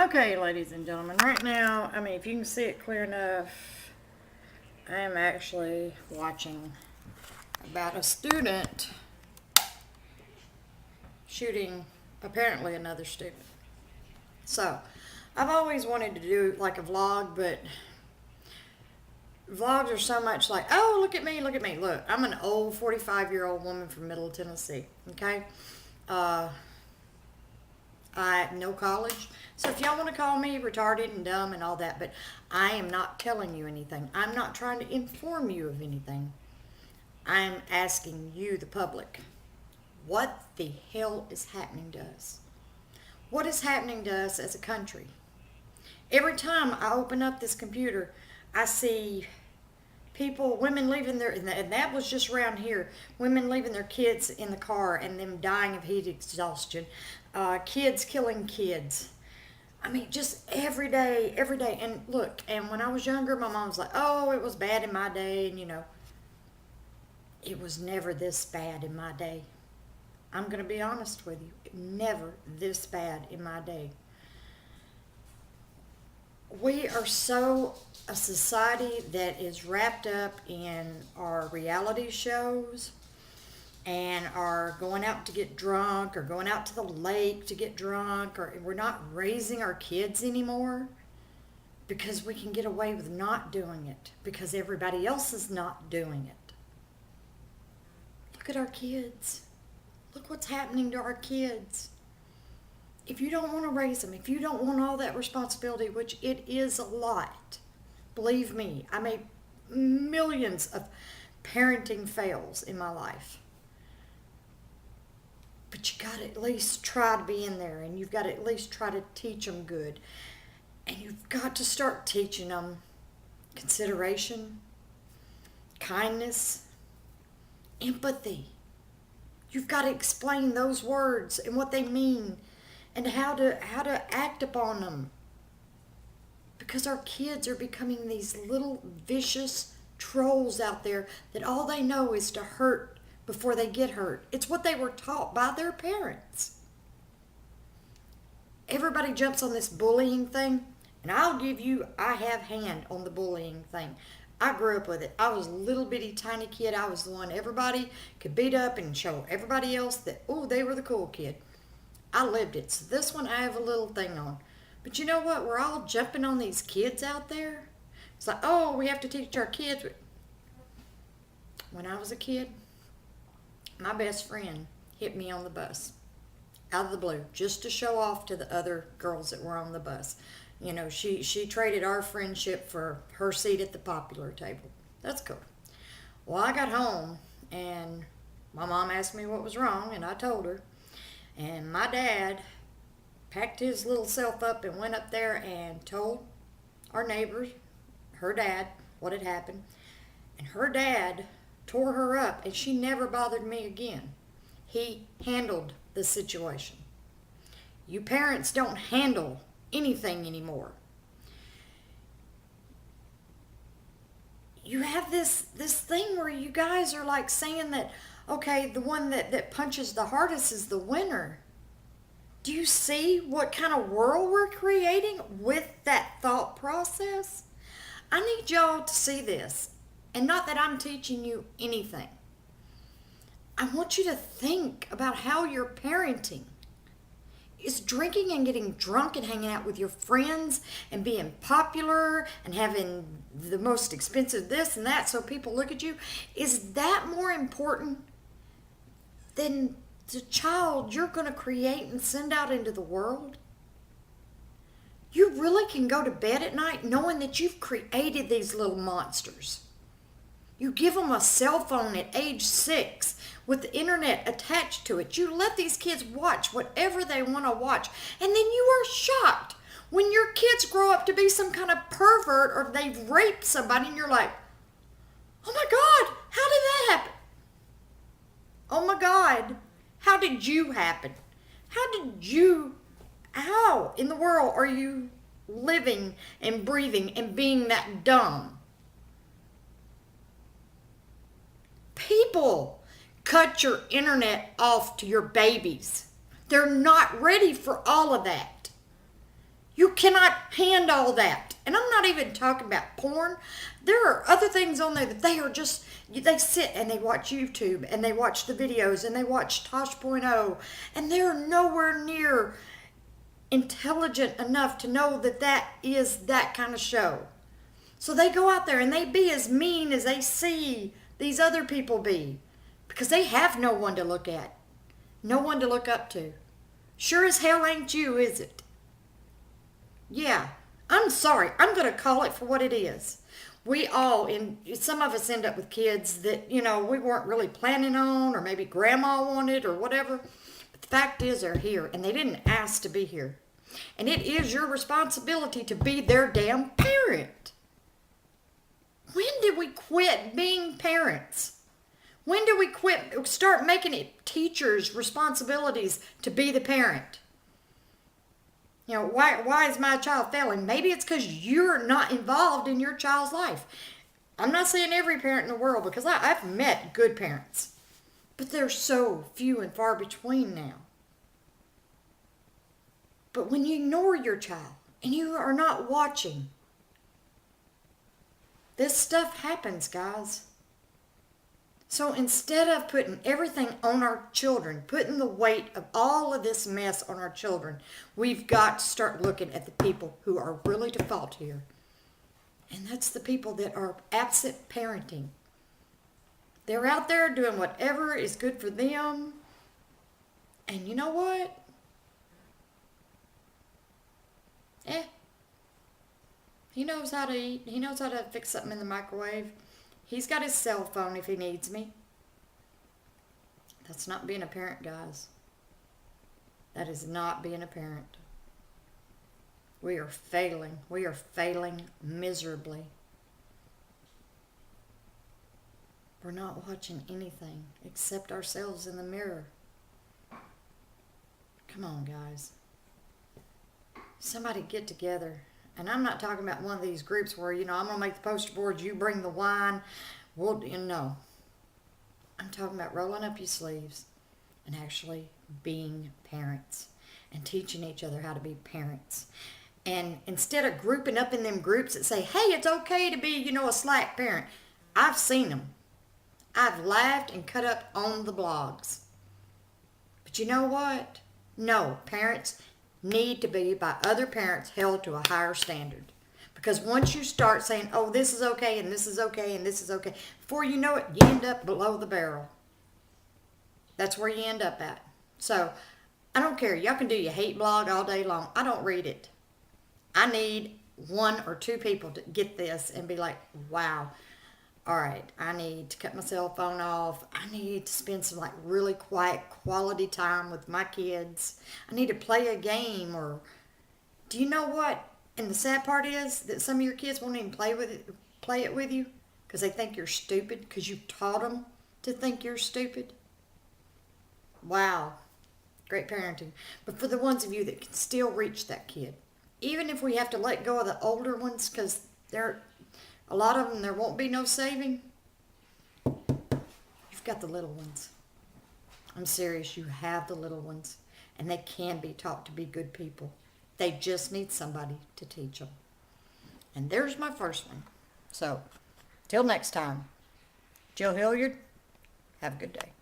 Okay, ladies and gentlemen, right now, if you can see it clear enough, I am actually watching about a student shooting apparently another student. So, I've always wanted to do like a vlog, but vlogs are so much like, oh, look at me, look at me. Look, I'm an old 45-year-old woman from Middle Tennessee, okay? I have no college. So if y'all want to call me retarded and dumb and all that, but I am not telling you anything. I'm not trying to inform you of anything. I'm asking you, the public, what the hell is happening to us? What is happening to us as a country? Every time I open up this computer, I see people, women leaving their, and that was just around here, women leaving their kids in the car and them dying of heat exhaustion, kids killing kids. Just every day, every day. And look, and when I was younger, my mom was like, oh, it was bad in my day. And, it was never this bad in my day. I'm going to be honest with you. Never this bad in my day. We are so a society that is wrapped up in our reality shows and are going out to get drunk or going out to the lake to get drunk, or we're not raising our kids anymore because we can get away with not doing it because everybody else is not doing it. Look at our kids. Look what's happening to our kids. If you don't want to raise them, if you don't want all that responsibility, which it is a lot, believe me, I made millions of parenting fails in my life. But you got to at least try to be in there, and you've got to at least try to teach them good. And you've got to start teaching them consideration, kindness, empathy. You've got to explain those words and what they mean and how to act upon them. Because our kids are becoming these little vicious trolls out there that all they know is to hurt before they get hurt. It's what they were taught by their parents. Everybody jumps on this bullying thing, and I have hand on the bullying thing. I grew up with it. I was a little bitty tiny kid. I was the one everybody could beat up and show everybody else that, oh, they were the cool kid. I lived it. So this one I have a little thing on. But you know what? We're all jumping on these kids out there. It's like, oh, we have to teach our kids. When I was a kid, my best friend hit me on the bus out of the blue just to show off to the other girls that were on the bus. She traded our friendship for her seat at the popular table. That's cool. Well, I got home and my mom asked me what was wrong, and I told her. And my dad packed his little self up and went up there and told our neighbors, her dad, what had happened. And her dad tore her up, and she never bothered me again. He handled the situation. You parents don't handle anything anymore. You have this thing where you guys are like saying that, okay, the one that punches the hardest is the winner. Do you see what kind of world we're creating with that thought process? I need y'all to see this. And not that I'm teaching you anything. I want you to think about how you're parenting. Is drinking and getting drunk and hanging out with your friends and being popular and having the most expensive this and that so people look at you, is that more important than the child you're going to create and send out into the world? You really can go to bed at night knowing that you've created these little monsters. You give them a cell phone at age 6 with the internet attached to it. You let these kids watch whatever they want to watch. And then you are shocked when your kids grow up to be some kind of pervert or they've raped somebody and you're like, oh my God, how did that happen? Oh my God, how did you happen? How in the world are you living and breathing and being that dumb? People, cut your internet off to your babies. They're not ready for all of that. You cannot hand all that. And I'm not even talking about porn. There are other things on there that they are just, they sit and they watch YouTube and they watch the videos and they watch Tosh.0 and they're nowhere near intelligent enough to know that that is that kind of show. So they go out there and they be as mean as they see these other people be, because they have no one to look at, no one to look up to. Sure as hell ain't you, is it? Yeah, I'm sorry. I'm going to call it for what it is. We all, some of us end up with kids that, we weren't really planning on, or maybe grandma wanted or whatever. But the fact is they're here and they didn't ask to be here. And it is your responsibility to be their damn parent. When did we quit being parents? When did we start making it teachers' responsibilities to be the parent? Why is my child failing? Maybe it's because you're not involved in your child's life. I'm not saying every parent in the world, because I've met good parents. But they're so few and far between now. But when you ignore your child and you are not watching, this stuff happens, guys. So instead of putting everything on our children, putting the weight of all of this mess on our children, we've got to start looking at the people who are really to fault here. And that's the people that are absent parenting. They're out there doing whatever is good for them. And you know what? He knows how to eat. He knows how to fix something in the microwave. He's got his cell phone if he needs me. That's not being a parent, guys. That is not being a parent. We are failing. We are failing miserably. We're not watching anything except ourselves in the mirror. Come on, guys. Somebody get together. And I'm not talking about one of these groups where, I'm going to make the poster boards, you bring the wine. No. I'm talking about rolling up your sleeves and actually being parents and teaching each other how to be parents. And instead of grouping up in them groups that say, hey, it's okay to be, a slack parent. I've seen them. I've laughed and cut up on the blogs. But you know what? No, parents need to be, by other parents, held to a higher standard. Because once you start saying, oh, this is okay, and this is okay, and this is okay, before you know it, you end up below the barrel. That's where you end up at. So, I don't care. Y'all can do your hate blog all day long. I don't read it. I need one or two people to get this and be like, wow, all right, I need to cut my cell phone off. I need to spend some really quiet quality time with my kids. I need to play a game. Or do you know what? And the sad part is that some of your kids won't even play it with you because they think you're stupid because you taught them to think you're stupid. Wow. Great parenting. But for the ones of you that can still reach that kid, even if we have to let go of the older ones because a lot of them, there won't be no saving. You've got the little ones. I'm serious. You have the little ones. And they can be taught to be good people. They just need somebody to teach them. And there's my first one. So, till next time. Jill Hilliard, have a good day.